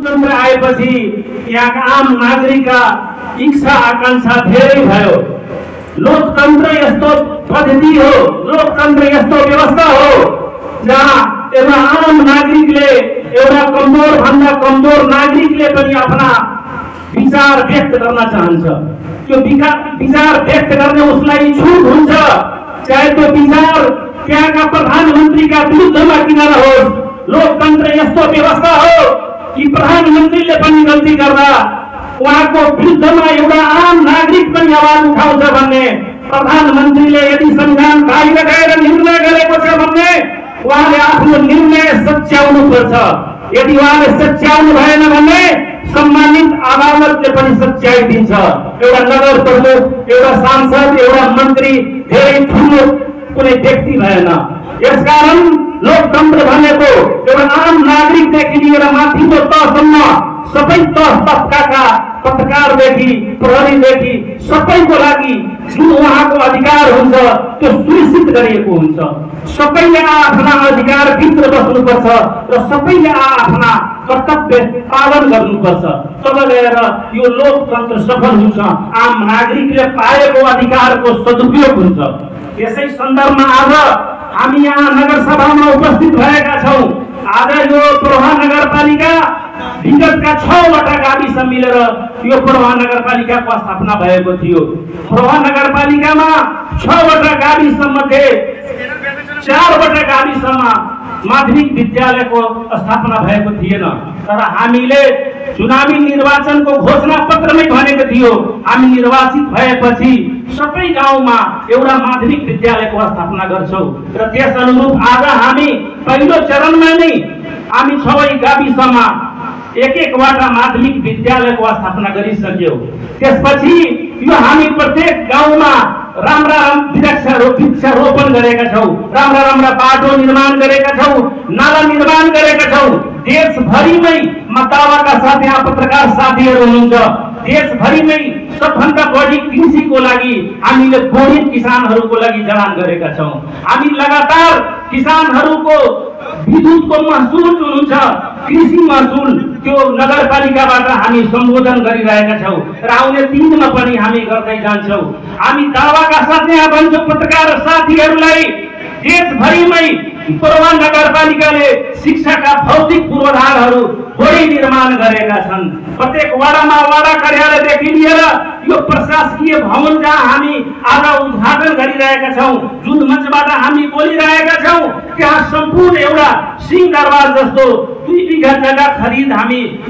लोकतन्त्र आएपछि यहाँका आम नागरिकका इच्छा आकांक्षा धेरै भयो। लोकतन्त्र यस्तो पद्धति हो, लोकतन्त्र यस्तो व्यवस्था हो जहाँ एउटा आम नागरिकले, एउटा कमजोर भन्दा कमजोर नागरिकले पनि आफ्ना विचार व्यक्त गर्न चाहन्छ। त्यो विचार व्यक्त गर्ने उसलाई छुट हुन्छ, चाहे त्यो विचार त्यहाँका प्रधानमन्त्रीका विरुद्धमा किन नहोस्। लोकतन्त्र यस्तो व्यवस्था हो कि प्रधानमन्त्रीले पनि गल्ती गर्दा उहाँको विरुद्धमा एउटा आम नागरिक पनि आवाज उठाउँछ भने प्रधानमन्त्रीले यदि संविधान बाहिर गएर निर्णय गरेको छ भने उहाँले आफ्नो निर्णय सच्याउनु पर्छ। यदि उहाँले सच्याउनु भएन भने सम्मानित अदालतले पनि सच्याइदिन्छ। एउटा नगर प्रमुख, एउटा सांसद, एउटा मन्त्री धेरै ठुलो कुनै व्यक्ति भएन। यसकारण लोकतन्त्र भनेको एउटा आम नागरिकदेखि लिएर माथिल्लो तहसम्म सबै तह तबकाका पत्रकारदेखि प्रहरीदेखि सबैको लागि जुन उहाँको अधिकार हुन्छ त्यो सुनिश्चित गरिएको हुन्छ। सबैले आफ्ना अधिकार भित्र बस्नुपर्छ र सबैले आफ्ना कर्तव्य पालन गर्नुपर्छ। तब गएर यो लोकतन्त्र सफल हुन्छ, आम नागरिकले पाएको अधिकारको सदुपयोग हुन्छ। यसै सन्दर्भमा आज हामी यहाँ नगरसभामा उपस्थित भएका छौँ। आज यो प्रभा नगरपालिका विगतका 6 वटा गाविस मिलेर यो प्रभा नगरपालिकाको स्थापना भएको थियो। प्रभा नगरपालिकामा 6 वटा गाविस मध्ये 4 वटा गाविसमा माध्यमिक विद्यालयको स्थापना भएको थिएन। तर हामीले चुनावी निर्वाचनको घोषणा पत्रमै भनेको थियो हामी निर्वाचित भएपछि सबै गाउँमा एउटा माध्यमिक विद्यालयको स्थापना गर्छौं र त्यस अनुरूप आज हामी पहिलो चरणमा नै हामी 6 गाविसमा एक-एकवटा माध्यमिक विद्यालयको स्थापना गरिसक्यौं। त्यसपछि यो हामी प्रत्येक गाउँमा राम्रा वृक्षारोपण गरेका छौं, राम्रा बाटो निर्माण गरेका छौं, नाला निर्माण गरेका छौं। देशभरिमै दावाका साथ यहाँ पत्रकार साथीहरू हुनुहुन्छ, देशभरिमै सबभन्दा बढी कृषिको लागि हामीले बोडित किसानहरूको लागि जडान गरेका छौं। हामी लगातार किसानहरूको विद्युतको महसुल जुन हुन्छ कृषि महसुल त्यो नगरपालिकाबाट हामी सम्बोधन गरिरहेका छौं र आउने दिनमा पनि हामी गर्दै जान्छौं। हामी दावाका साथ यहाँ भन्छौं पत्रकार साथीहरूलाई, देशभरिमै प्रभा नगरपालिकाले शिक्षाका भौतिक पूर्वाधारहरू बढी निर्माण गरेका छन्। प्रत्येक वडामा वडा कार्यालयदेखि लिएर यो प्रशासकीय भवन जहाँ हामी आज उद्घाटन गरिरहेका छौं, जुन मञ्चबाट हामी बोलिरहेका छौं, त्यहाँ सम्पूर्ण एउटा सिंहदरबार जस्तो 2 बिघा जग्गा खरिद हामी